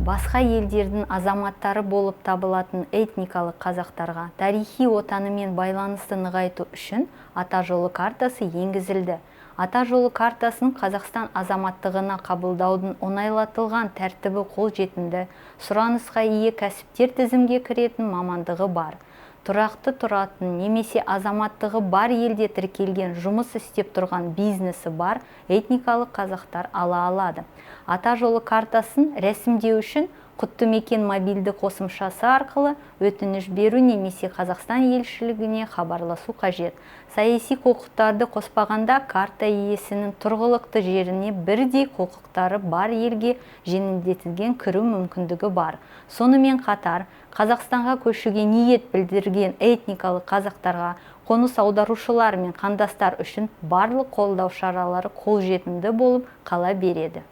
басқа елдердің азаматтары болып табылатын этникалық қазақтарға тарихи отанымен байланысты нығайту үшін ата жолы картасы енгізілді. Ата жолы картасын Қазақстан азаматтығына қабылдаудың оңайлатылған тәртібі қолжетімді, сұранысқа ие кәсіптер тізімге кіретін мамандығы бар. Тұрақты тұратын немесе азаматтығы бар елде тіркелген жұмыс істеп тұрған бизнесі бар этникалық қазақтар ала алады. Ата жолы картасын рәсімдеу үшін құтты мекен мобильді қосымшасы арқылы өтініш беру немесе Қазақстан елшілігіне хабарласу қажет. Саяси құқықтарды қоспағанда карта иесінің тұрғылықты жеріне бірдей құқықтары бар елге жеңілдетілген кіру мүмкіндігі бар. Сонымен қатар, Қазақстанға көшуге ниет білдірген этникалық қазақтарға қоныс аударушылар мен қандастар үшін барлық қолдау шаралары қолжетімді болып қала береді.